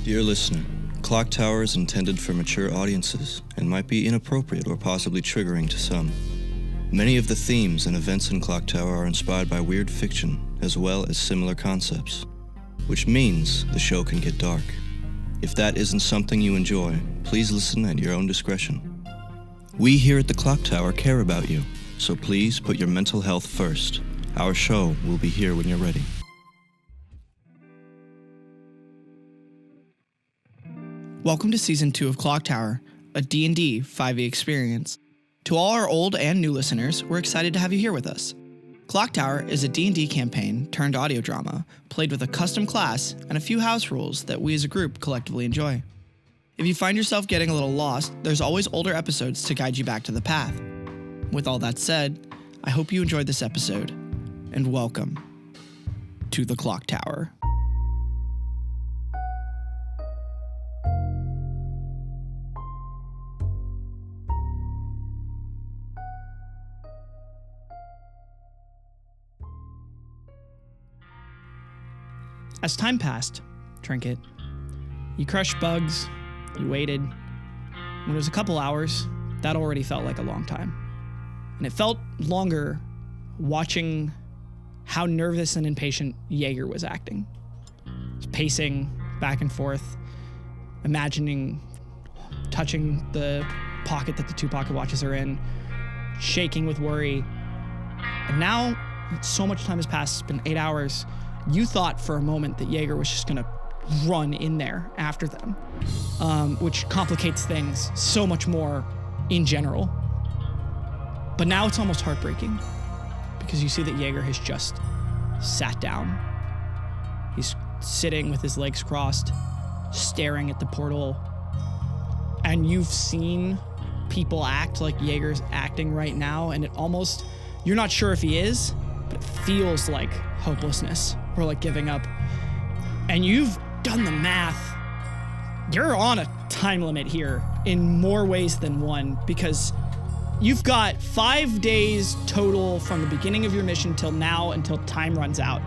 Dear listener, ClockTower is intended for mature audiences and might be inappropriate or possibly triggering to some. Many of the themes and events in ClockTower are inspired by weird fiction as well as similar concepts, which means the show can get dark. If that isn't something you enjoy, please listen at your own discretion. We here at the ClockTower care about you, so please put your mental health first. Our show will be here when you're ready. Welcome to Season 2 of ClockTower, a D&D 5e experience. To all our old and new listeners, we're excited to have you here with us. ClockTower is a D&D campaign turned audio drama, played with a custom class and a few house rules that we as a group collectively enjoy. If you find yourself getting a little lost, there's always older episodes to guide you back to the path. With all that said, I hope you enjoyed this episode, and welcome to the ClockTower. As time passed, Trinket, you crushed bugs, you waited. When it was a couple hours, that already felt like a long time. And it felt longer watching how nervous and impatient Yeager was acting. He was pacing back and forth, imagining touching the pocket that the two pocket watches are in, shaking with worry. And now, so much time has passed, it's been 8 hours. You thought for a moment that Yeager was just gonna run in there after them, which complicates things so much more in general. But now it's almost heartbreaking because you see that Yeager has just sat down. He's sitting with his legs crossed, staring at the portal. And you've seen people act like Yeager's acting right now, and it almost, you're not sure if he is, but it feels like hopelessness or like giving up. And you've done the math. You're on a time limit here in more ways than one, because you've got 5 days total from the beginning of your mission till now until time runs out.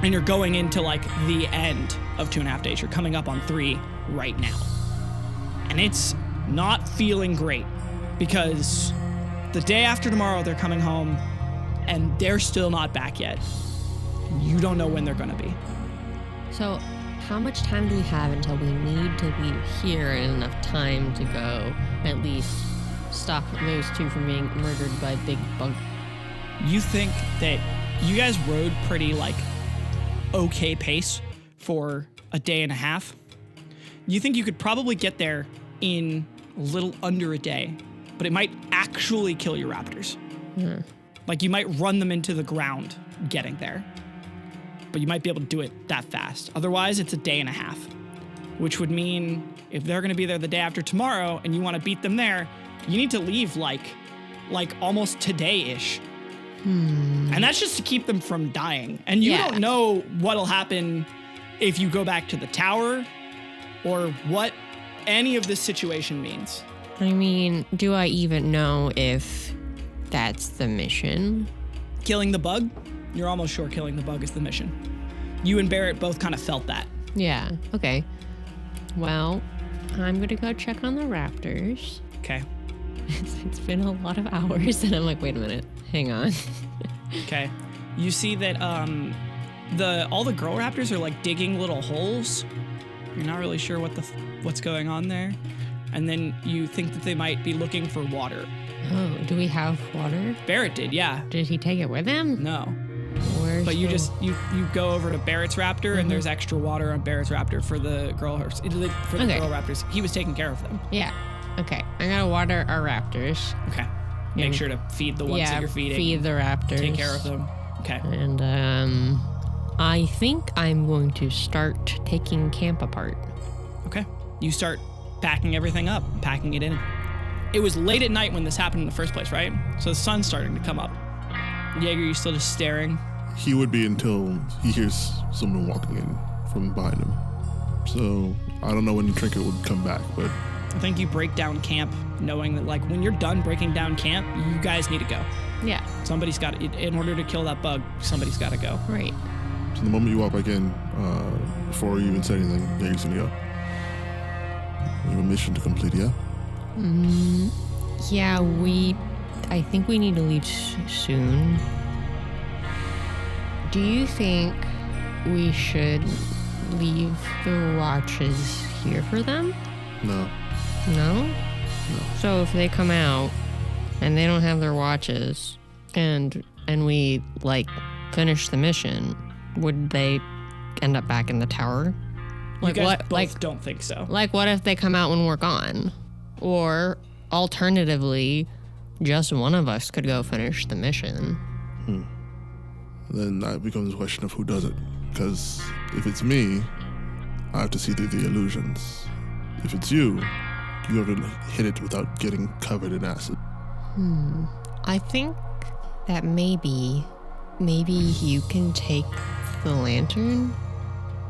And you're going into like the end of 2.5 days. You're coming up on 3 right now. And it's not feeling great because the day after tomorrow, they're coming home and they're still not back yet. You don't know when they're gonna be. So how much time do we have until we need to be here and enough time to go at least stop those two from being murdered by Big Bug? You think that you guys rode pretty like okay pace for a day and a half. You think you could probably get there in a little under a day, but it might actually kill your raptors. Like you might run them into the ground getting there, but you might be able to do it that fast. Otherwise, it's a day and a half, which would mean if they're gonna be there the day after tomorrow and you wanna beat them there, you need to leave like almost today-ish. And that's just to keep them from dying. And you don't know what'll happen if you go back to the tower or what any of this situation means. I mean, do I even know if that's the mission? Killing the bug? You're almost sure killing the bug is the mission. You and Berret both kind of felt that. Yeah, okay. Well, I'm gonna go check on the raptors. Okay. It's been a lot of hours and I'm like, wait a minute, hang on. Okay. You see that all the girl raptors are like digging little holes. You're not really sure what's going on there. And then you think that they might be looking for water. Oh, do we have water? Berret did, yeah. Did he take it with him? No. Where's But you go over to Berret's raptor and there's extra water on Berret's raptor for the girl girl raptors. He was taking care of them. Yeah. Okay. I gotta water our raptors. Okay. Make sure to feed the ones that you're feeding. Feed the raptors. Take care of them. Okay. And I think I'm going to start taking camp apart. Okay. You start packing everything up, packing it in. It was late at night when this happened in the first place, right? So the sun's starting to come up. Yeager, you still just staring? He would be until he hears someone walking in from behind him. So I don't know when Trinket would come back, but I think you break down camp knowing that, like, when you're done breaking down camp, you guys need to go. Yeah. Somebody's got to, in order to kill that bug, somebody's got to go. Right. So the moment you walk back in, before you even say anything, Yeager's gonna go, We have a mission to complete, yeah? Yeah, I think we need to leave soon. Do you think we should leave the watches here for them? No. No? So if they come out and they don't have their watches and we finish the mission, would they end up back in the tower? You guys both don't think so. What if they come out when we're gone? Or alternatively, just one of us could go finish the mission. Then that becomes a question of who does it. Because if it's me, I have to see through the illusions. If it's you have to hit it without getting covered in acid. I think that maybe you can take the lantern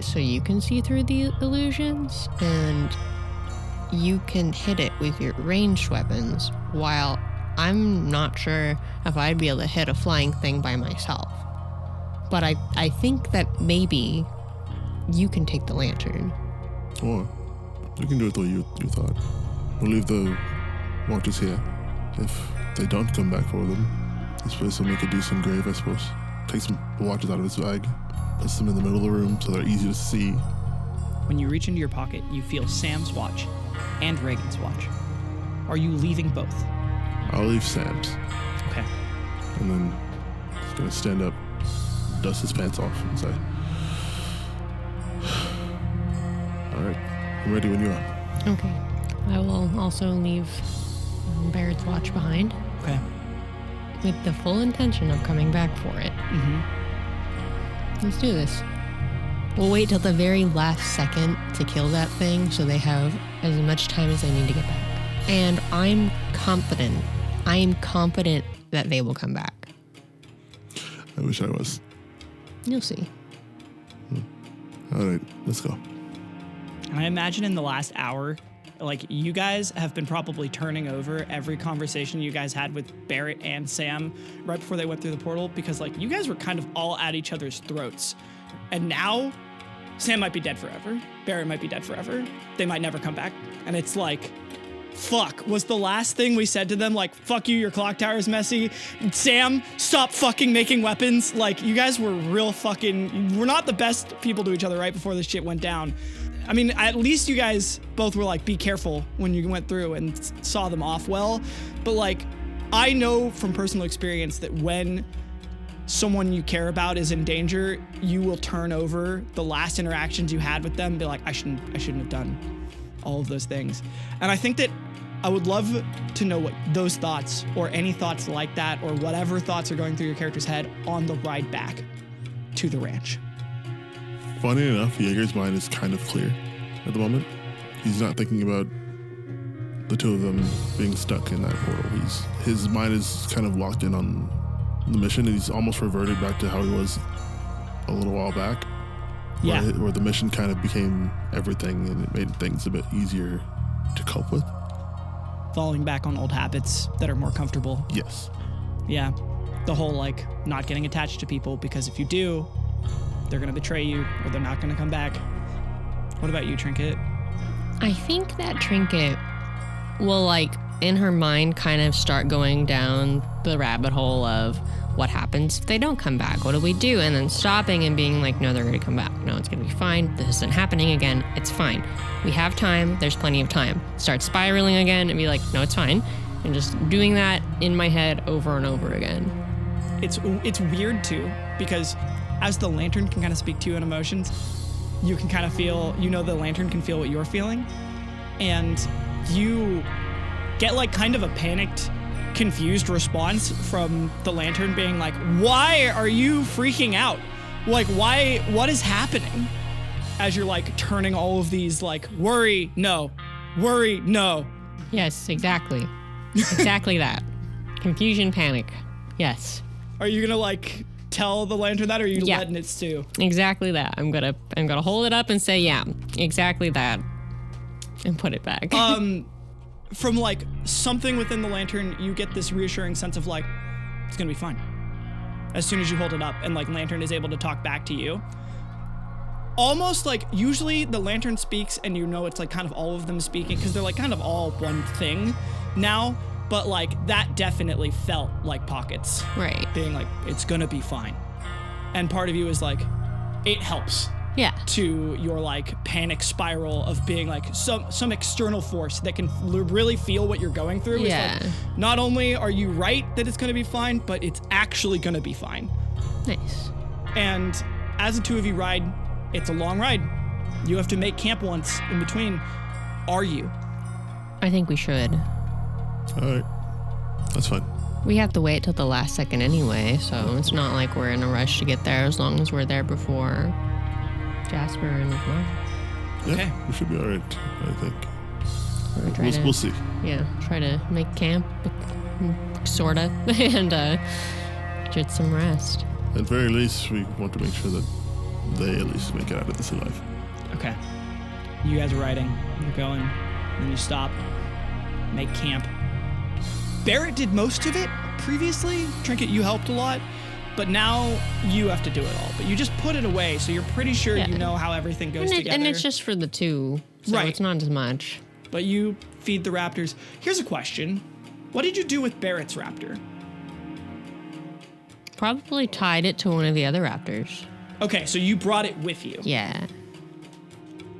so you can see through the illusions, and you can hit it with your ranged weapons, while I'm not sure if I'd be able to hit a flying thing by myself. But I think that maybe you can take the lantern. Or we can do it the way you thought. We'll leave the watches here. If they don't come back for them, this place will make a decent grave, I suppose. Take some watches out of his bag, place them in the middle of the room so they're easy to see. When you reach into your pocket, you feel Sam's watch and Reagan's watch. Are you leaving both? I'll leave Sam's. Okay. And then he's gonna stand up, dust his pants off, and say, "All right, I'm ready when you are." Okay. I will also leave Barrett's watch behind Okay. with the full intention of coming back for it. Let's do this. We'll wait till the very last second to kill that thing so they have as much time as they need to get back. And I'm confident that they will come back. I wish I was. You'll see. All right, let's go. And I imagine in the last hour, you guys have been probably turning over every conversation you guys had with Berret and Sam right before they went through the portal, because you guys were kind of all at each other's throats. And now Sam might be dead forever. Berret might be dead forever. They might never come back. And it's fuck, was the last thing we said to them fuck you, your clock tower's messy. Sam, stop fucking making weapons. You guys were we're not the best people to each other right before this shit went down. I mean, at least you guys both were be careful when you went through and saw them off well. But I know from personal experience that when someone you care about is in danger, you will turn over the last interactions you had with them and be I shouldn't have done all of those things. And I think that I would love to know what those thoughts, or any thoughts like that, or whatever thoughts are going through your character's head on the ride back to the ranch. Funny enough, Yeager's mind is kind of clear at the moment. He's not thinking about the two of them being stuck in that portal. His mind is kind of locked in on the mission, and he's almost reverted back to how he was a little while back. Yeah. Where the mission kind of became everything, and it made things a bit easier to cope with. Falling back on old habits that are more comfortable. Yes. Yeah. The whole not getting attached to people, because if you do, they're going to betray you, or they're not going to come back. What about you, Trinket? I think that Trinket will, in her mind, kind of start going down the rabbit hole of what happens if they don't come back? What do we do? And then stopping and being no, they're going to come back. No, it's going to be fine. This isn't happening again. It's fine. We have time. There's plenty of time. Start spiraling again and be no, it's fine. And just doing that in my head over and over again. It's weird, too, because as the lantern can kind of speak to you in emotions, you can kind of feel, the lantern can feel what you're feeling. And you get kind of a panicked, confused response from the lantern being why are you freaking out? Why, what is happening? As you're turning all of these worry, no. Yes, exactly. Exactly that. Confusion, panic. Yes. Are you gonna tell the lantern that, or are you letting it stew? Exactly that. I'm gonna hold it up and say, yeah, exactly that. And put it back. From something within the lantern, you get this reassuring sense of it's gonna be fine. As soon as you hold it up and lantern is able to talk back to you. almost like usually the lantern speaks and you know it's like kind of all of them speaking because they're like kind of all one thing now, but like that definitely felt like Pockets. Right. Being like, it's gonna be fine. And part of you is like, it helps. Yeah. To your like panic spiral of being like some external force that can really feel what you're going through. Yeah. It's like, not only are you right that it's gonna be fine, but it's actually gonna be fine. Nice. And as the two of you ride, it's a long ride. You have to make camp once in between. Are you? I think we should. All right. That's fine. We have to wait till the last second anyway, so it's not like we're in a rush to get there as long as we're there before Jasper and LeMay. Yeah, Okay. we should be all right, I think. We'll see. Yeah, try to make camp, sorta, and get some rest. At very least, we want to make sure that they at least make it out of this alive. Okay. You guys are riding. You're going. And you stop. Make camp. Berret did most of it previously. Trinket, you helped a lot. But now you have to do it all. But you just put it away, so you're pretty sure you know how everything goes together. And it's just for the two, so Right. it's not as much. But you feed the raptors. Here's a question. What did you do with Berret's raptor? Probably tied it to one of the other raptors. Okay, so you brought it with you. Yeah.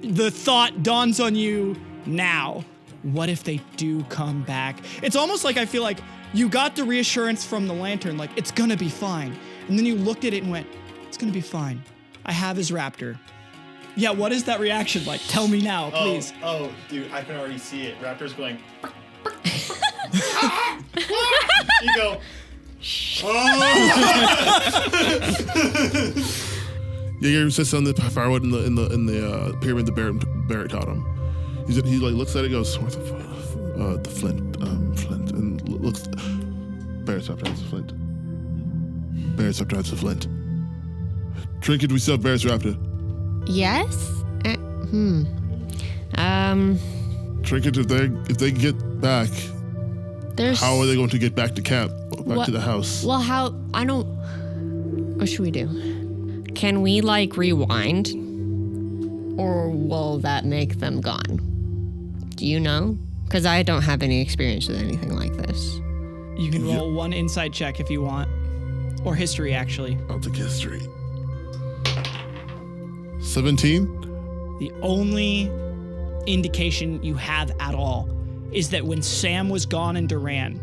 The thought dawns on you now. What if they do come back? It's almost like I feel like you got the reassurance from the lantern, like, it's gonna be fine. And then you looked at it and went, it's gonna be fine. I have his raptor. Yeah, what is that reaction like? Tell me now, please. Oh, dude, I can already see it. Raptor's going. You go. Yeager sits on the firewood in the pyramid that Berret taught him. He like looks at it, goes, "Where's the flint? Flint," and looks. Berret sometimes the flint. Berret sometimes the flint. Trinket, do we still have Berret's raptor? Yes? Trinket, if they get back, There's... how are they going to get back to camp? Back to the house? Well, what should we do? Can we, like, rewind? Or will that make them gone? Do you know? Because I don't have any experience with anything like this. You can roll one insight check if you want. Or history, actually. I'll take history. 17? The only indication you have at all is that when Sam was gone in Duran,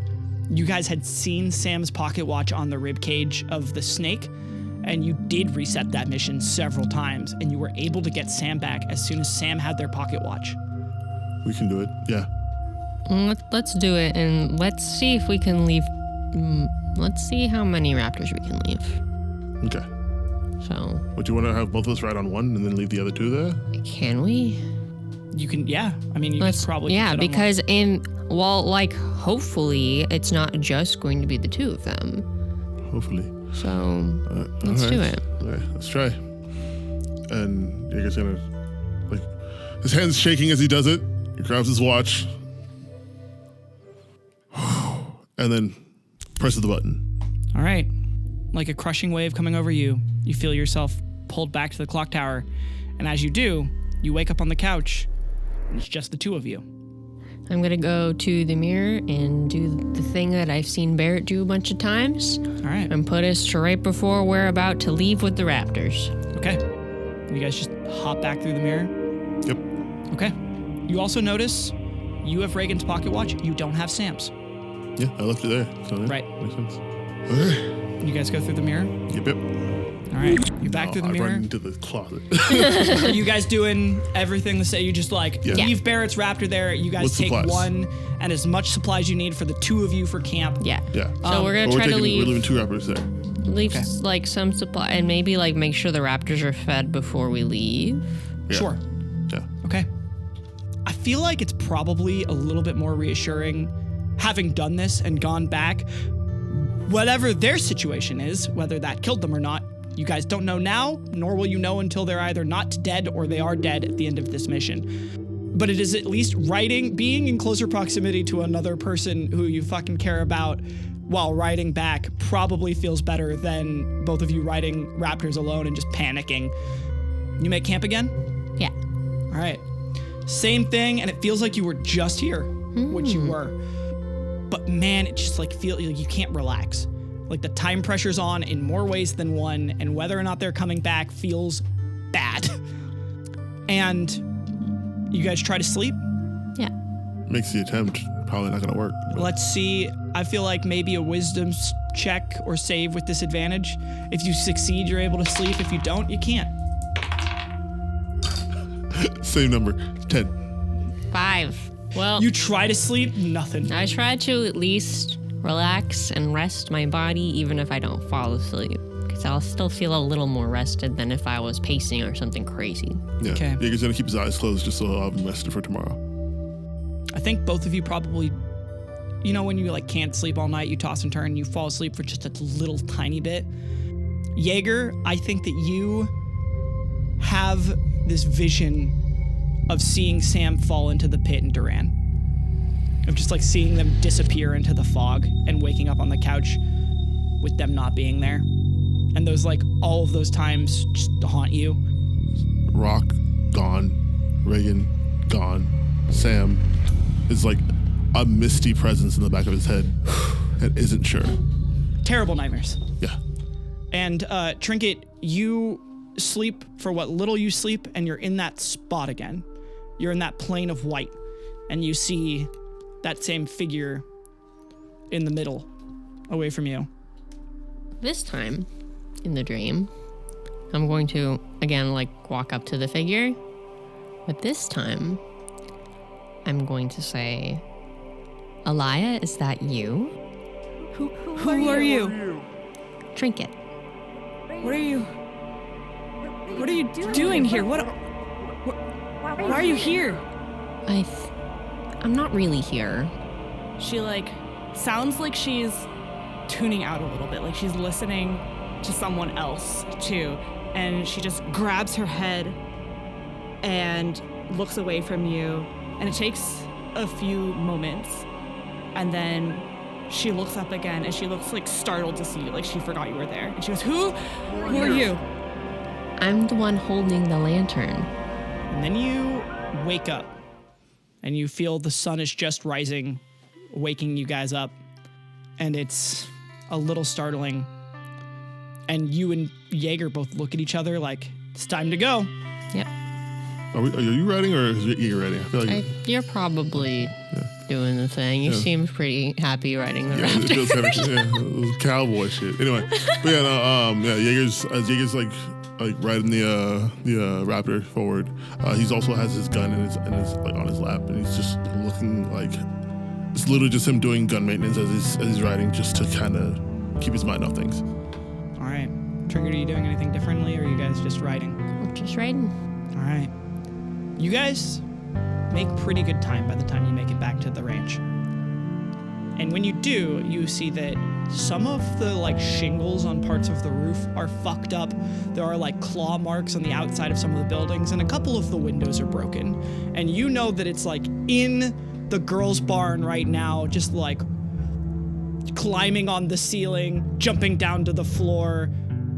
you guys had seen Sam's pocket watch on the ribcage of the snake, and you did reset that mission several times, and you were able to get Sam back as soon as Sam had their pocket watch. We can do it, yeah. Let's do it, and let's see if we can leave. Let's see how many raptors we can leave. Okay. So. Would you want to have both of us ride on one and then leave the other two there? Can we? You can, yeah. I mean, you could probably. Yeah, fit on because hopefully it's not just going to be the two of them. Hopefully. So let's do it. All right, let's try. And Yeager's gonna, like, his hand's shaking as he does it. He grabs his watch. And then presses the button. All right. Like a crushing wave coming over you, you feel yourself pulled back to the clock tower. And as you do, you wake up on the couch, and it's just the two of you. I'm going to go to the mirror and do the thing that I've seen Berret do a bunch of times. All right. And put us to right before we're about to leave with the raptors. Okay. You guys just hop back through the mirror? Yep. Okay. You also notice you have Reagan's pocket watch. You don't have Sam's. Yeah, I left it there. So, yeah, Right. Makes sense. Okay. You guys go through the mirror? Yep. All right. You're back through the I mirror. run into the closet. Are you guys doing everything the same? You just like Yeah. leave Berret's raptor there. You guys With take supplies. one and as much supplies you need for the two of you for camp. Yeah. Yeah. So we're going But to try to We're leave leaving two rappers there. like some supply and maybe like make sure the raptors are fed before we leave. Yeah. Sure. Yeah. Okay. I feel like it's probably a little bit more reassuring having done this and gone back. Whatever their situation is, whether that killed them or not, you guys don't know now, nor will you know until they're either not dead or they are dead at the end of this mission. But it is at least being in closer proximity to another person who you fucking care about while riding back probably feels better than both of you riding raptors alone and just panicking. You make camp again? Yeah. All right. Same thing, and it feels like you were just here, which you were. But man, it just like feels like you can't relax. Like the time pressure's on in more ways than one, and whether or not they're coming back feels bad. And you guys try to sleep? Yeah. Makes the attempt. Probably not going to work. Let's see. I feel like maybe a wisdom check or save with disadvantage. If you succeed, you're able to sleep. If you don't, you can't. Same number. 10. 5. Well, You try to sleep, nothing. I try to at least relax and rest my body even if I don't fall asleep. Because I'll still feel a little more rested than if I was pacing or something crazy. Yeah. Okay. Yeager's going to keep his eyes closed just so I'll have him rested for tomorrow. I think both of you probably, you know, when you like can't sleep all night, you toss and turn, you fall asleep for just a little tiny bit. Yeager, I think that you have this vision of seeing Sam fall into the pit in Duran. Of just like seeing them disappear into the fog and waking up on the couch with them not being there. And those like all of those times just haunt you. Rock, gone. Reagan, gone. Sam is like a misty presence in the back of his head and isn't sure. Terrible nightmares. Yeah. And Trinket, you sleep for what little you sleep, and you're in that spot again. You're in that plane of white, and you see that same figure in the middle, away from you. This time, in the dream, I'm going to, again, like, walk up to the figure. But this time, I'm going to say, Alaya, is that you? Who are you? Trinket. What are you doing here? Why are you here? I'm not really here. She sounds like she's tuning out a little bit, like she's listening to someone else too. And she just grabs her head and looks away from you. And it takes a few moments. And then she looks up again and she looks like startled to see you, like she forgot you were there. And she goes, Who are you? I'm the one holding the lantern. And then you wake up, and you feel the sun is just rising, waking you guys up. And it's a little startling. And you and Yeager both look at each other like, it's time to go. Yep. Are you writing or is Yeager writing? I feel like You're probably doing the thing. You seem pretty happy riding the raft. it feels kind of it was cowboy shit. Anyway, but Yeager's like riding the raptor forward. He's also has his gun in his like on his lap, and he's just looking like it's literally just him doing gun maintenance as he's riding, just to kind of keep his mind off things. All right. Trinket, are you doing anything differently, or are you guys just riding? We're just riding. All right. You guys make pretty good time by the time you make it back to the ranch. And when you do, you see that some of the shingles on parts of the roof are fucked up. There are claw marks on the outside of some of the buildings, and a couple of the windows are broken. And you know that it's in the girls' barn right now, just climbing on the ceiling, jumping down to the floor,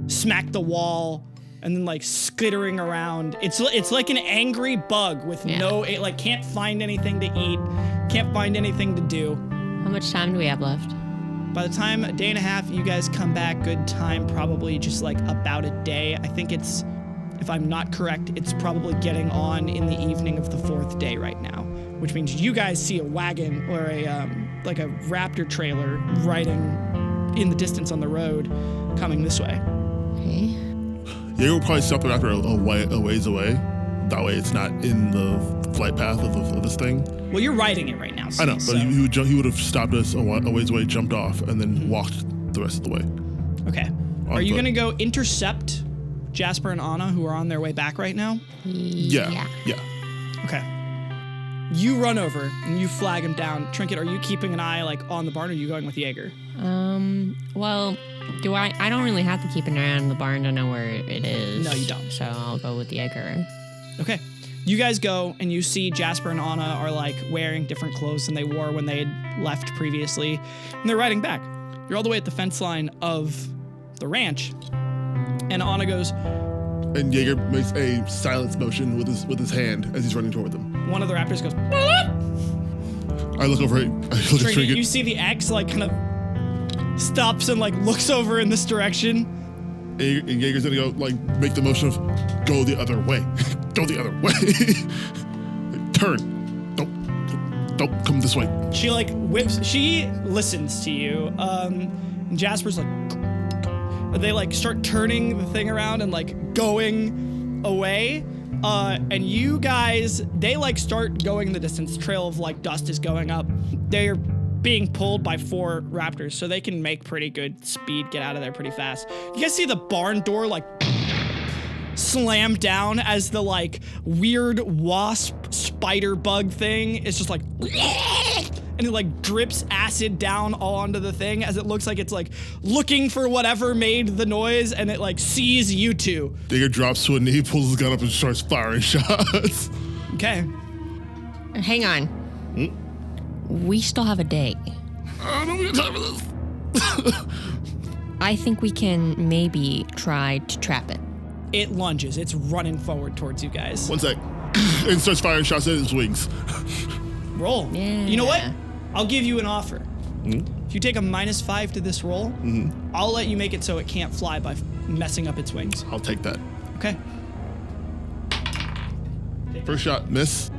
smack the wall, and then skittering around. It's like an angry bug with can't find anything to eat, can't find anything to do. How much time do we have left? By the time a day and a half you guys come back, good time, probably just about a day. I think it's, if I'm not correct, it's probably getting on in the evening of the 4th day right now, which means you guys see a wagon or a raptor trailer riding in the distance on the road coming this way. Okay. Yeager will probably stop the raptor a ways away. That way it's not in the flight path of this thing. Well, you're riding it right now. I know, but he would have stopped us a ways away, jumped off, and then walked the rest of the way. Okay. On Are you foot. going to go intercept Jasper and Anna, who are on their way back right now? Yeah. Okay. You run over and you flag him down. Trinket, are you keeping an eye on the barn, or are you going with Yeager? Well, I don't really have to keep an eye on the barn to know where it is. No, you don't. So I'll go with Yeager. Okay. You guys go and you see Jasper and Anna are wearing different clothes than they wore when they had left previously. And they're riding back. You're all the way at the fence line of the ranch. And Anna goes, And Yeager makes a silence motion with his hand as he's running toward them. One of the raptors goes. I look over. I look at Trinket, Trinket. you see the X like kind of stops and like looks over in this direction. And Yeager's gonna go like make the motion of go the other way. Go the other way. Turn. Don't come this way. She like whips. She listens to you. And Jasper's like. They like start turning the thing around and like going away. And you guys, they like start going in the distance. Trail of like dust is going up. They're being pulled by 4 raptors, so they can make pretty good speed, get out of there pretty fast. You guys see the barn door like slam down as the like weird wasp spider bug thing is just like and it like drips acid down all onto the thing as it looks like it's like looking for whatever made the noise, and it like sees you two. Yeager drops to a knee, pulls his gun up, and starts firing shots. Okay. Hang on. We still have a day. I don't have time for this. I think we can maybe try to trap it. It lunges. It's running forward towards you guys. One sec. And starts firing shots at his wings. Roll. Yeah. You know what? I'll give you an offer. If you take a -5 to this roll, I'll let you make it so it can't fly by messing up its wings. I'll take that. Okay. First shot, miss.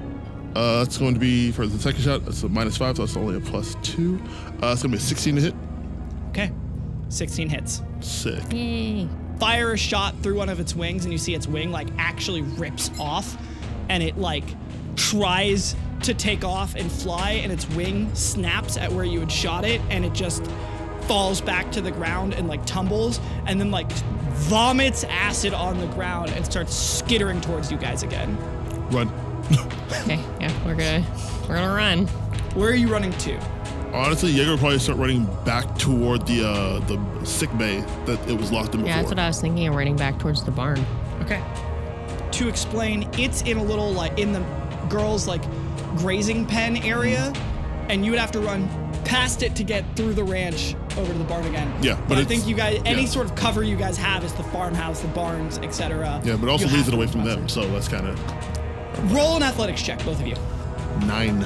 It's going to be for the second shot. It's a -5, so that's only a +2. It's gonna be a 16 to hit. Okay. 16 hits. Sick. Yay. Fire a shot through one of its wings, and you see its wing like actually rips off, and it like tries to take off and fly, and its wing snaps at where you had shot it, and it just falls back to the ground and like tumbles, and then like vomits acid on the ground and starts skittering towards you guys again. Run. Okay, yeah, we're gonna run. Where are you running to? Honestly, Yeager will probably start running back toward the sick bay that it was locked in before. Yeah, that's what I was thinking of, running back towards the barn. Okay. To explain, it's in a little like in the girls' like grazing pen area, and you would have to run past it to get through the ranch over to the barn again. Yeah, but I it's- think you guys, any yeah. sort of cover you guys have is the farmhouse, the barns, etc. Yeah, but it also You leaves have it away to from cross them, so that's kind of it. Roll an athletics check, both of you. 9.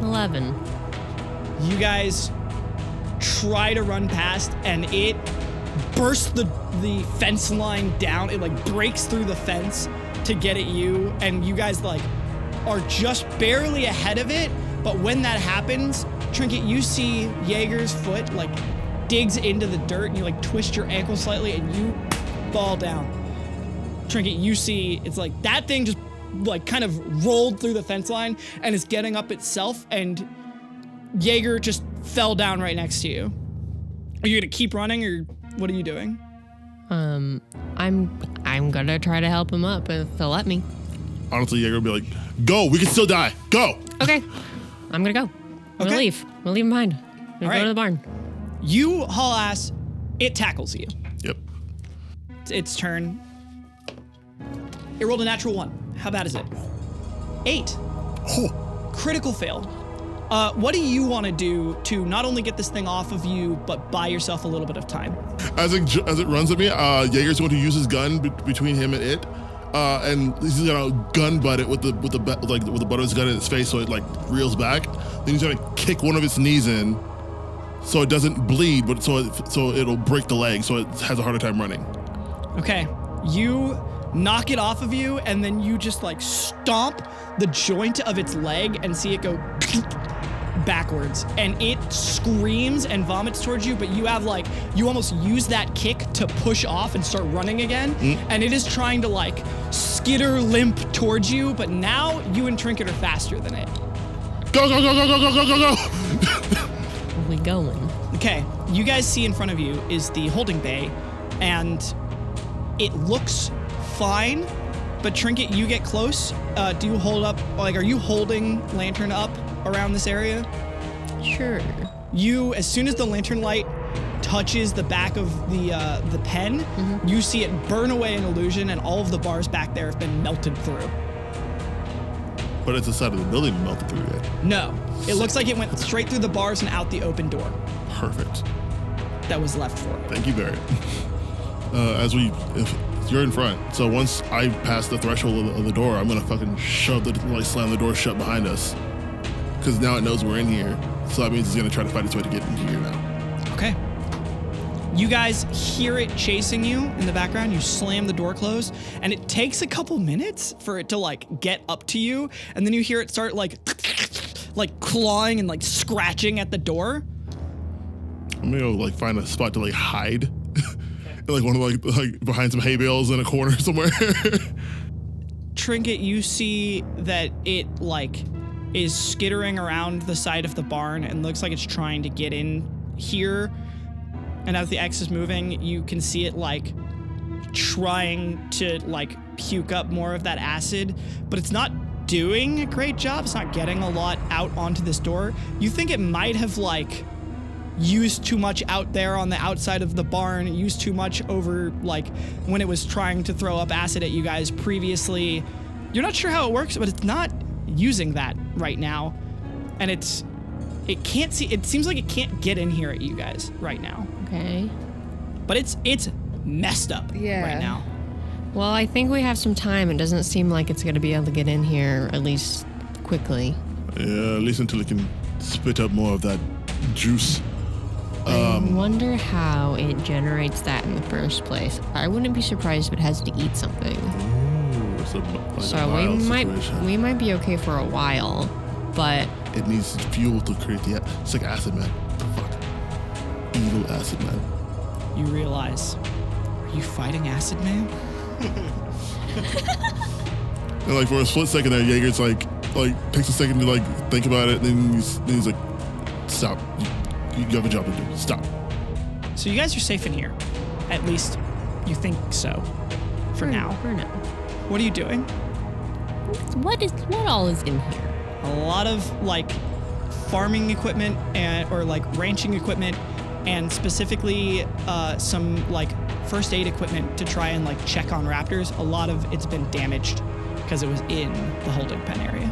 11. You guys try to run past, and it bursts the fence line down. It like breaks through the fence to get at you, and you guys like are just barely ahead of it. But when that happens, Trinket, you see Yeager's foot like digs into the dirt, and you like twist your ankle slightly, and you fall down. Trinket, you see it's like that thing just like kind of rolled through the fence line and is getting up itself, and Yeager just fell down right next to you. Are you gonna keep running, or what are you doing? I'm gonna try to help him up if they'll let me. Honestly, Yeager will be like, go, we can still die. Go. Okay, I'm gonna go. I'm gonna leave. I'm gonna leave him behind. I'm gonna right. go to the barn. You haul ass, it tackles you. Yep. It's its turn. It rolled a natural 1. How bad is it? 8. Oh. Critical fail. What do you want to do to not only get this thing off of you, but buy yourself a little bit of time? As it runs at me, Yeager's going to use his gun between him and it, and he's gonna gun butt it with the butt of his gun in its face, so it like reels back. Then he's gonna kick one of its knees in, so it doesn't bleed, but so it'll break the leg, so it has a harder time running. Okay, you knock it off of you, and then you just like stomp the joint of its leg and see it go backwards, and it screams and vomits towards you, but you have like, you almost use that kick to push off and start running again, and it is trying to like skitter limp towards you, but now you and Trinket are faster than it. Go, go, go, go, go, go, go, go, go! Where we going? Okay, you guys see in front of you is the holding bay, and it looks fine, but Trinket, you get close. Do you hold up, like, are you holding lantern up around this area? Sure. You, as soon as the lantern light touches the back of the pen, you see it burn away an illusion, and all of the bars back there have been melted through. But it's the side of the building melted through yet. No, it looks like it went straight through the bars and out the open door Perfect. that was left for it. Thank you, Barret. you're in front. So once I pass the threshold of the door, I'm gonna fucking slam the door shut behind us. Because now it knows we're in here. So that means it's gonna try to fight its way to get into here now. Okay. You guys hear it chasing you in the background. You slam the door closed, and it takes a couple minutes for it to like get up to you, and then you hear it start like clawing and like scratching at the door. I'm gonna go like find a spot to like hide. Like one of like behind some hay bales in a corner somewhere. Trinket, you see that it like is skittering around the side of the barn and looks like it's trying to get in here. And as the X is moving, you can see it like trying to like puke up more of that acid, but it's not doing a great job. It's not getting a lot out onto this door. You think it might have like used too much out there on the outside of the barn, used too much over like when it was trying to throw up acid at you guys previously. You're not sure how it works, but it's not using that right now. And it seems like it can't get in here at you guys right now. Okay. But it's messed up right now. Well, I think we have some time. It doesn't seem like it's going to be able to get in here, at least quickly. Yeah, at least until it can spit up more of that juice. I wonder how it generates that in the first place. I wouldn't be surprised if it has to eat something. Ooh, it's we might be okay for a while, but it needs fuel to create it's like acid man. Fuck. Evil acid man. You realize, are you fighting Acid Man? And like for a split second there, Yeager's like takes a second to like think about it, and then he's like, stop. You have a job to do. Stop. So you guys are safe in here. At least you think so. For now. What are you doing? What all is in here? A lot of like farming equipment or like ranching equipment, and specifically some like first aid equipment to try and like check on raptors. A lot of it's been damaged because it was in the holding pen area.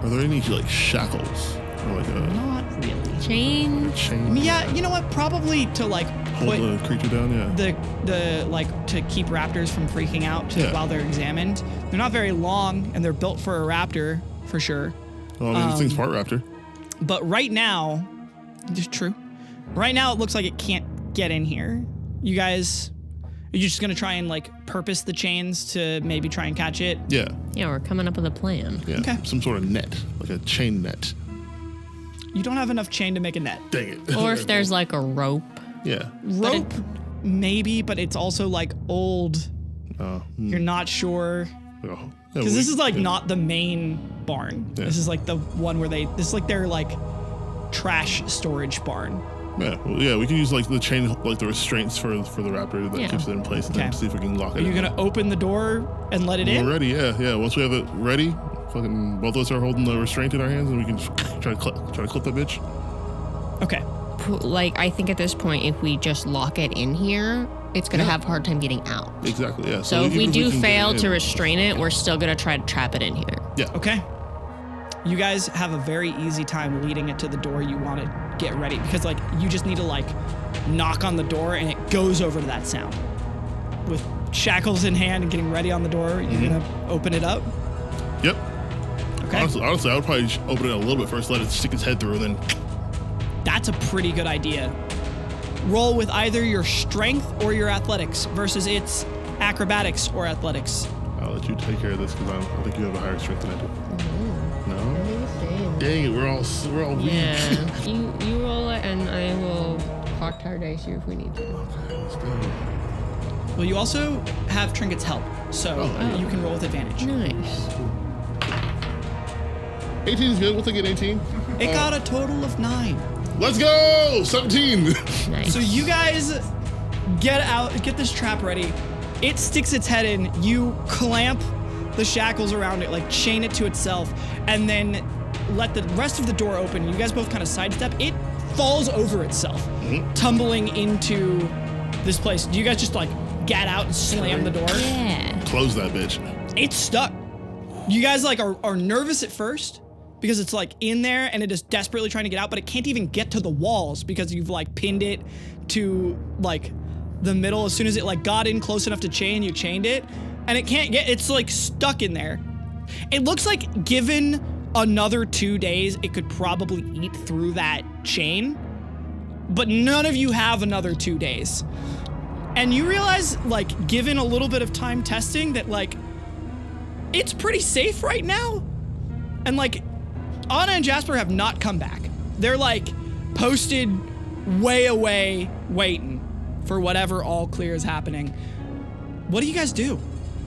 Are there any like shackles or like Not really. Chain? Yeah, you know what? Probably to like hold the creature down. Yeah. The like to keep raptors from freaking out while they're examined. They're not very long, and they're built for a raptor for sure. Well, I mean, this thing's part raptor. But right now, it's true. Right now, it looks like it can't get in here. You guys, are you just gonna try and like purpose the chains to maybe try and catch it? Yeah. Yeah, we're coming up with a plan. Yeah. Okay. Some sort of net, like a chain net. You don't have enough chain to make a net. Dang it. Or if there's like a rope. Yeah. Rope, maybe, but it's also like old. You're not sure. Because this is like not the main barn. Yeah. This is like the one where this is like their like trash storage barn. Yeah, well, yeah, we can use like the chain, like the restraints for the raptor that keeps it in place, and then see if we can lock it. Are you gonna open the door and let it in? We're ready, yeah. Once we have it ready, fucking both of us are holding the restraint in our hands, and we can try to clip that bitch. Okay. Like, I think at this point, if we just lock it in here, it's gonna have a hard time getting out. Exactly, yeah. So if we do fail to restrain it, we're still gonna try to trap it in here. Yeah. Okay. You guys have a very easy time leading it to the door you want to get ready, because like you just need to like knock on the door and it goes over to that sound. With shackles in hand and getting ready on the door, you're gonna open it up. Yep. Okay. Honestly, I would probably just open it a little bit first, let it stick its head through, and then. That's a pretty good idea. Roll with either your strength or your athletics versus its acrobatics or athletics. I'll let you take care of this because I think you have a higher strength than I do. No. Dang it, we're all weak. Yeah. you roll it, and I will ClockTower dice you if we need to. Okay, let's go. Well, you also have Trinket's help, so you can roll with advantage. Nice. 18 is good. We'll take an 18. It got a total of 9. Let's go! 17. Nice. So you guys get this trap ready. It sticks its head in. You clamp the shackles around it, like chain it to itself, and then let the rest of the door open. You guys both kind of sidestep. It falls over itself, tumbling into this place. Do you guys just like get out and slam the door? Yeah. Close that bitch. It's stuck. You guys like are nervous at first because it's like in there and it is desperately trying to get out, but it can't even get to the walls because you've like pinned it to like the middle. As soon as it like got in close enough to chain, you chained it, and it can't get, it's like stuck in there. It looks like given another 2 days, it could probably eat through that chain, but none of you have another 2 days. And you realize, like, given a little bit of time testing, that like, it's pretty safe right now. And like, Anna and Jasper have not come back. They're like posted way away waiting for whatever all clear is happening. What do you guys do?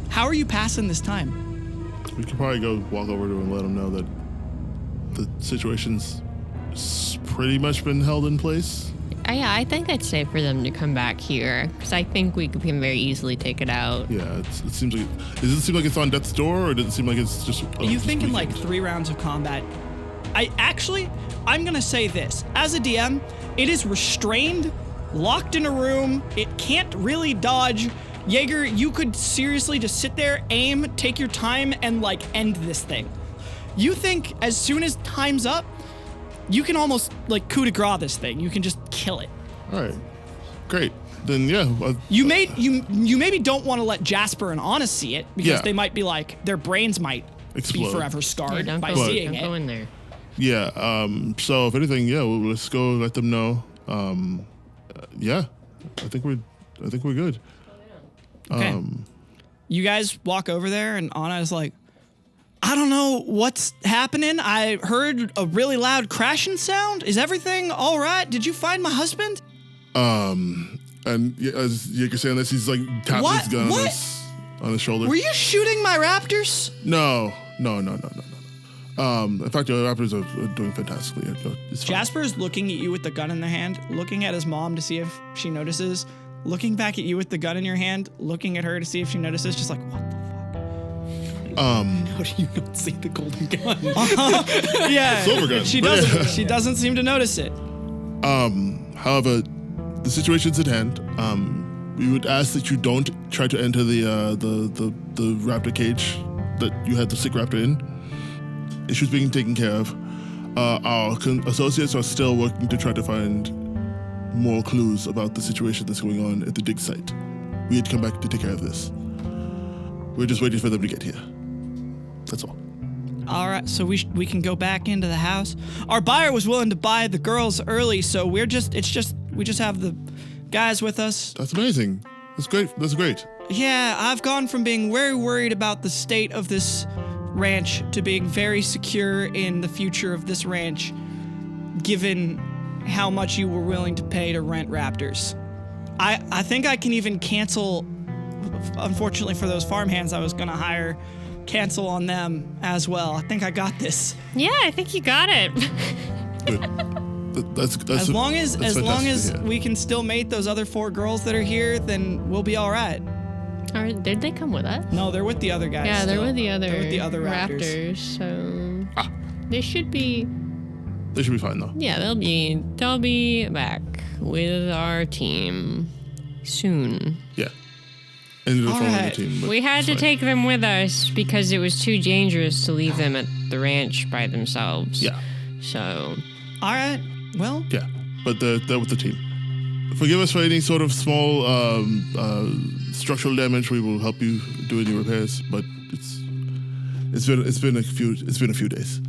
How are you passing this time? We could probably go walk over to him and let him know that the situation's pretty much been held in place. Yeah, I think it's safe for them to come back here because I think we can very easily take it out. Yeah, it seems like. Does it seem like it's on death's door, or does it seem like it's just? You think in like 3 rounds of combat? I'm gonna say this as a DM, it is restrained, locked in a room. It can't really dodge. Yeager, you could seriously just sit there, aim, take your time, and like end this thing. You think as soon as time's up, you can almost like coup de grace this thing. You can just kill it. All right, great. Then yeah. You maybe don't want to let Jasper and Anna see it because they might be like their brains might explode. be forever scarred Yeah, by seeing don't it. go in there. Yeah. So if anything, let's go let them know. Yeah. I think we're good. Okay. You guys walk over there, and Anna is like, I don't know what's happening. I heard a really loud crashing sound. Is everything all right? Did you find my husband? And as Yeager's saying this, he's like tapping his gun on his shoulder. Were you shooting my raptors? No. In fact, the Raptors are doing fantastically. It's fine. Jasper is looking at you with the gun in the hand, looking at his mom to see if she notices, looking back at you with the gun in your hand, looking at her to see if she notices, just like, what the fuck? How do you not see the golden gun? Yeah, Silver gun. she doesn't. She doesn't seem to notice it. However, the situation's at hand. We would ask that you don't try to enter the raptor cage that you had the sick raptor in. Issues being taken care of. Our associates are still working to try to find more clues about the situation that's going on at the dig site. We had come back to take care of this. We're just waiting for them to get here. That's all. All right, so we can go back into the house. Our buyer was willing to buy the girls early, so we just have the guys with us. That's amazing. That's great. That's great. Yeah, I've gone from being very worried about the state of this ranch to being very secure in the future of this ranch, given how much you were willing to pay to rent raptors. I think I can even cancel, unfortunately for those farmhands I was going to hire, cancel on them as well. I think I got this. Yeah, I think you got it. Good. That's As long as fantastic, yeah. we can still mate those other 4 girls that are here, then we'll be all right. Did they come with us? No, they're with the other guys. Yeah, they're still. with the other. They're with the other raptors. So they should be. They should be fine though. Yeah, they'll be back with our team soon. Yeah. Ended up All following right. the team. But We had it's to fine. take them with us because it was too dangerous to leave them at the ranch by themselves. Yeah. So. All right. Well, Yeah, but they're with the team. Forgive us for any sort of small structural damage. We will help you do any repairs, but it's been a few days.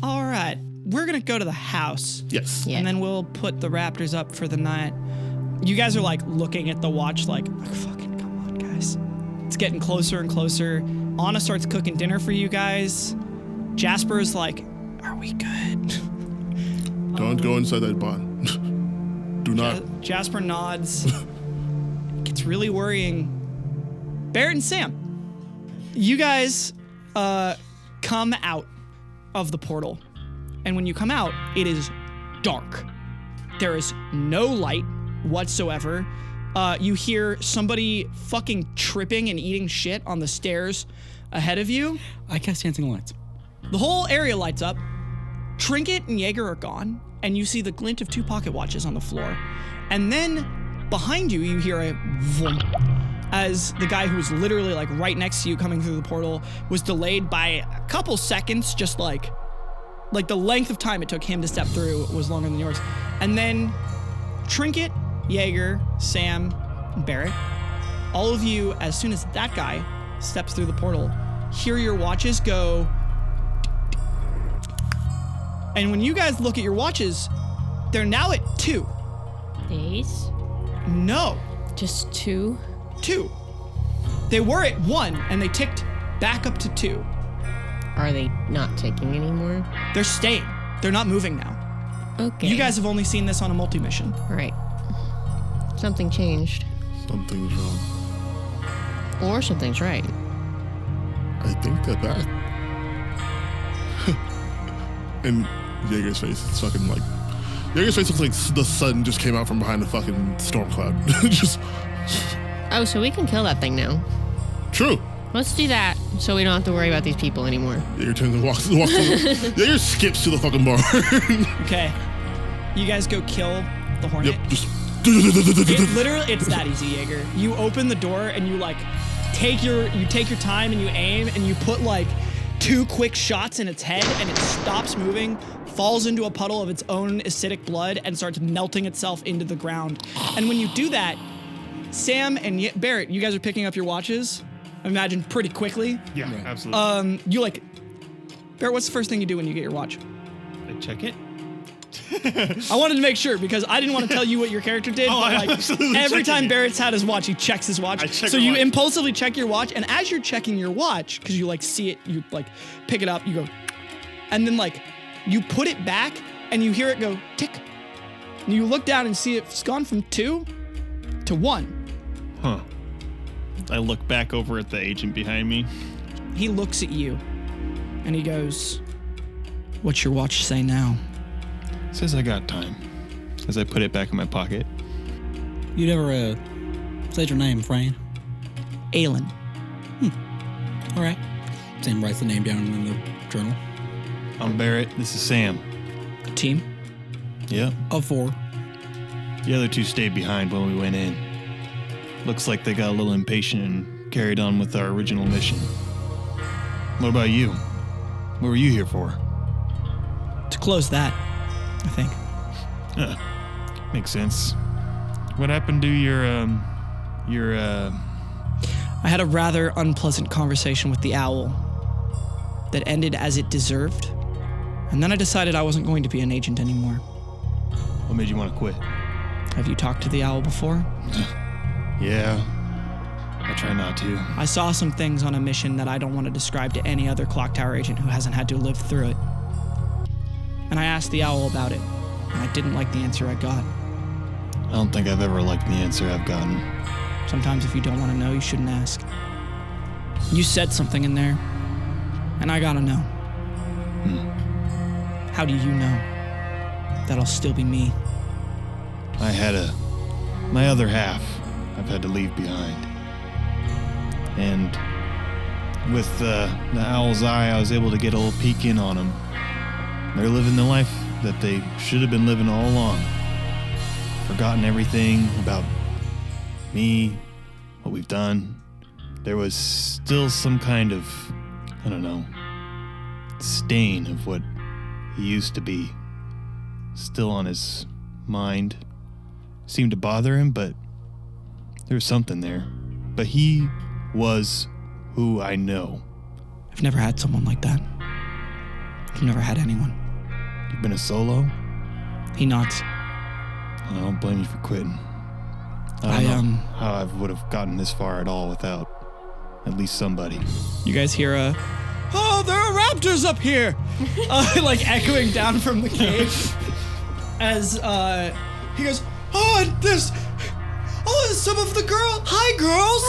all right. We're gonna go to the house. Yes. Yeah. And then we'll put the raptors up for the night. You guys are like looking at the watch like fucking come on, guys. It's getting closer and closer. Anna starts cooking dinner for you guys. Jasper is like, are we good? Don't go inside that barn. Do not. Jasper nods. It gets really worrying. Berret and Sam, you guys come out of the portal. And when you come out, it is dark. There is no light whatsoever. You hear somebody fucking tripping and eating shit on the stairs ahead of you. I cast Dancing Lights. The whole area lights up. Trinket and Yeager are gone, and you see the glint of 2 pocket watches on the floor. And then behind you, you hear a vroom as the guy who was literally like right next to you coming through the portal was delayed by a couple seconds, just like the length of time it took him to step through was longer than yours. And then Trinket Yeager, Sam, and Berret, all of you, as soon as that guy steps through the portal, hear your watches go. And when you guys look at your watches, they're now at 2. Days? No, Just 2? 2. They were at 1, and they ticked back up to 2. Are they not ticking anymore? They're staying. They're not moving now. Okay. You guys have only seen this on a multi-mission. Right. Something changed. Something's wrong. Or something's right. I think they're back. And Yeager's face is fucking like... Yeager's face looks like the sun just came out from behind a fucking storm cloud. Just... Oh, so we can kill that thing now. True. Let's do that so we don't have to worry about these people anymore. Yeager turns and walks to the... Yeager skips to the fucking bar. Okay. You guys go kill the Hornet. Yep, just... It's that easy, Yeager. You open the door and you like take your time and you aim and you put like 2 quick shots in its head and it stops moving, falls into a puddle of its own acidic blood and starts melting itself into the ground. And when you do that, Sam and Berret, you guys are picking up your watches, I imagine pretty quickly. Yeah, absolutely. You like, Berret, what's the first thing you do when you get your watch? I check it. I wanted to make sure because I didn't want to tell you what your character did. Oh, but I like absolutely every time checking it. Barrett's had his watch, he checks his watch. I check so my you watch. impulsively check your watch, and as you're checking your watch, because you like see it, you like pick it up, you go, and then like you put it back, and you hear it go tick, and you look down and see it's gone from 2 to 1. Huh. I look back over at the agent behind me. He looks at you, and he goes, "What's your watch say now?" Says I got time. As I put it back in my pocket. You never said your name, Fran. Aelin. All right. Sam writes the name down in the journal. I'm Berret. This is Sam. Team. Yep. Of 4. The other 2 stayed behind when we went in. Looks like they got a little impatient and carried on with our original mission. What about you? What were you here for? To close that, I think. Makes sense. What happened to your I had a rather unpleasant conversation with the owl that ended as it deserved, and then I decided I wasn't going to be an agent anymore. what made you want to quit? Have you talked to the owl before? Yeah. I try not to. I saw some things on a mission that I don't want to describe to any other ClockTower agent who hasn't had to live through it. And I asked the owl about it, and I didn't like the answer I got. I don't think I've ever liked the answer I've gotten. Sometimes if you don't want to know, you shouldn't ask. You said something in there, and I gotta know. How do you know that I'll still be me? I had my other half I've had to leave behind. And with the owl's eye, I was able to get a little peek in on them. They're living the life that they should have been living all along. Forgotten everything about me, what we've done. There was still some kind of, I don't know, stain of what he used to be still on his mind. Seemed to bother him, but there was something there. But he was who I know. I've never had someone like that. I've never had anyone. You've been a solo? He nods. I don't blame you for quitting. I don't know how I would have gotten this far at all without at least somebody. You guys hear "Oh, there are raptors up here!" Like echoing down from the cave. As he goes, there's some of the girls. Hi, girls.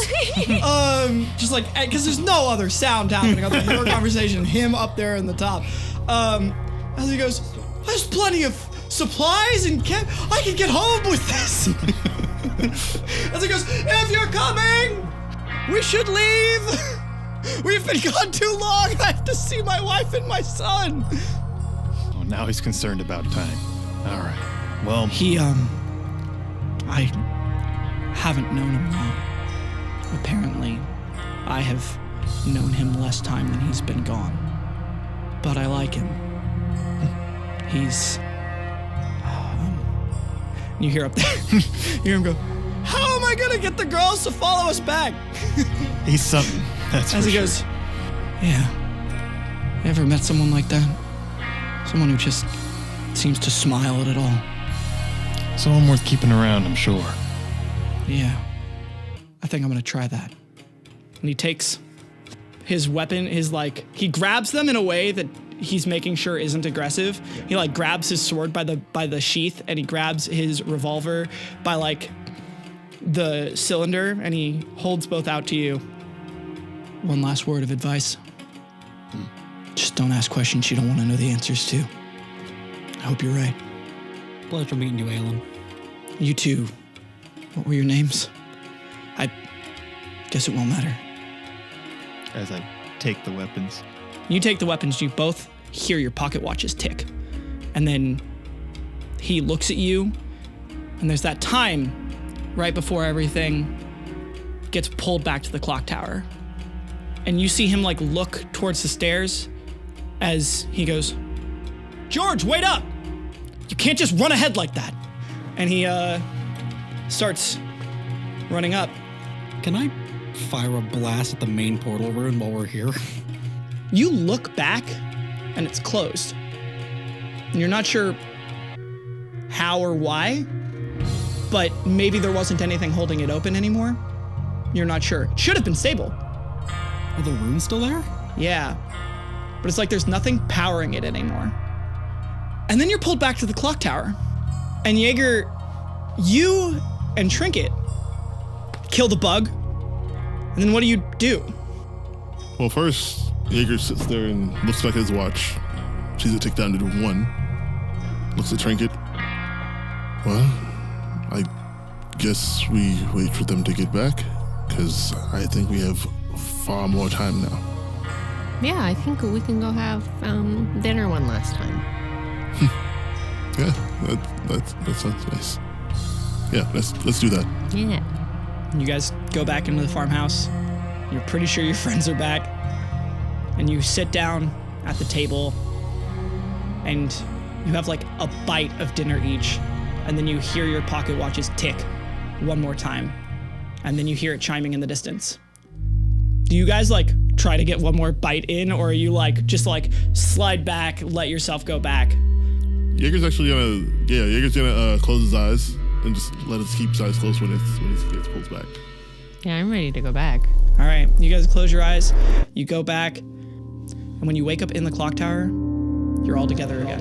Just like, because there's no other sound happening other than your conversation and him up there in the top. As he goes, there's plenty of supplies and I can get home with this. As he goes, if you're coming, we should leave. We've been gone too long. I have to see my wife and my son. Oh, now he's concerned about time. All right. Well, I haven't known him long. Apparently, I have known him less time than he's been gone. But I like him. He's And you hear up there, you hear him go, "How am I gonna get the girls to follow us back?" He's something. That's As for he sure. goes, "Yeah, you ever met someone like that? Someone who just seems to smile at it all." Someone worth keeping around, I'm sure. "Yeah, I think I'm gonna try that." And he takes his weapon, he grabs them in a way that he's making sure isn't aggressive. He grabs his sword by the sheath, and he grabs his revolver by the cylinder, and he holds both out to you. "One last word of advice. Just don't ask questions you don't want to know the answers to. I hope you're right. Pleasure meeting you, Alan. You too. What were your names? I guess it won't matter." As I take the weapons. You take the weapons, you both hear your pocket watches tick. And then he looks at you, and there's that time right before everything gets pulled back to the clock tower. And you see him look towards the stairs as he goes, "George, wait up! You can't just run ahead like that." And he starts running up. Can I fire a blast at the main portal room while we're here? You look back, and it's closed. And you're not sure how or why, but maybe there wasn't anything holding it open anymore. You're not sure. It should have been stable. Are the runes still there? Yeah. But it's there's nothing powering it anymore. And then you're pulled back to the clock tower. And Yeager, you and Trinket kill the bug. And then what do you do? Well, first, Yeager sits there and looks back at his watch, sees it tick down to 1, looks at Trinket. "Well, I guess we wait for them to get back, because I think we have far more time now." Yeah, I think we can go have dinner one last time. Yeah, that sounds nice. Yeah, let's do that. Yeah. You guys go back into the farmhouse. You're pretty sure your friends are back. And you sit down at the table, and you have a bite of dinner each. And then you hear your pocket watches tick one more time. And then you hear it chiming in the distance. Do you guys try to get one more bite in, or are you just slide back, let yourself go back? Yeager's actually gonna close his eyes and just let us keep his eyes closed when he gets pulled back. Yeah, I'm ready to go back. All right, you guys close your eyes, you go back, and when you wake up in the clock tower, you're all together again.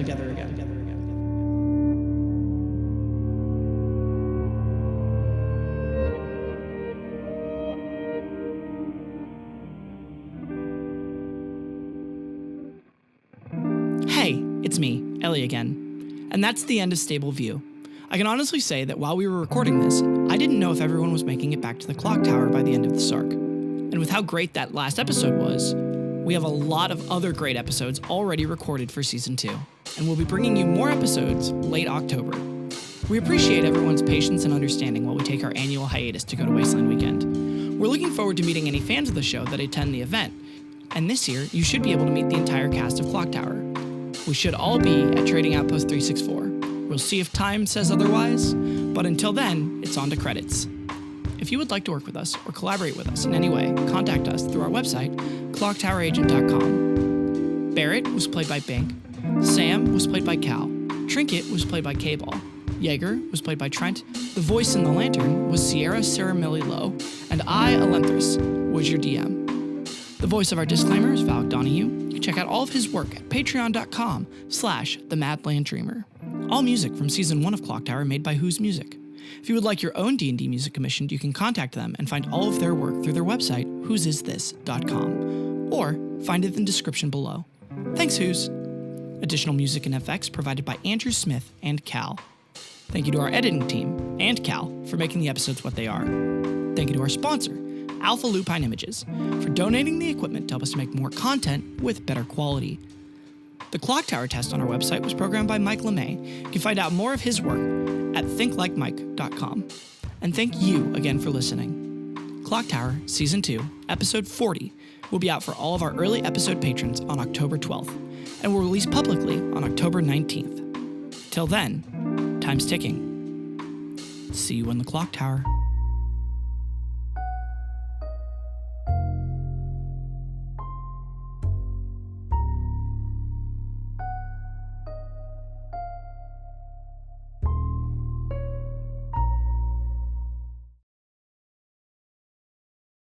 Hey, it's me, Ellie again. And that's the end of Stable View. I can honestly say that while we were recording this, I didn't know if everyone was making it back to the clock tower by the end of this arc. And with how great that last episode was, we have a lot of other great episodes already recorded for Season 2, and we'll be bringing you more episodes late October. We appreciate everyone's patience and understanding while we take our annual hiatus to go to Wasteland Weekend. We're looking forward to meeting any fans of the show that attend the event, and this year, you should be able to meet the entire cast of Clock Tower. We should all be at Trading Outpost 364. We'll see if time says otherwise, but until then, it's on to credits. If you would like to work with us or collaborate with us in any way, contact us through our website, ClockTowerAgent.com. Berret was played by Bink. Sam was played by Cal. Trinket was played by Kball. Yeager was played by Trent. The voice in the lantern was Cirimelli-Low. And I, Ellinthris, was your DM. The voice of our disclaimer is Val Donahue. You can check out all of his work at patreon.com/themadlanddreamer. All music from Season 1 of Clock Tower made by Who's Music. If you would like your own D&D music commissioned, you can contact them and find all of their work through their website, whosisthis.com, or find it in the description below. Thanks, Who's. Additional music and effects provided by Andrew Smith and Cal. Thank you to our editing team and Cal for making the episodes what they are. Thank you to our sponsor, Alpha Lupine Images, for donating the equipment to help us make more content with better quality. The Clock Tower test on our website was programmed by Mike LeMay. You can find out more of his work at thinklikemike.com. And thank you again for listening. Clock Tower Season 2, Episode 40, will be out for all of our early episode patrons on October 12th, and will release publicly on October 19th. Till then, time's ticking. See you in the clock tower.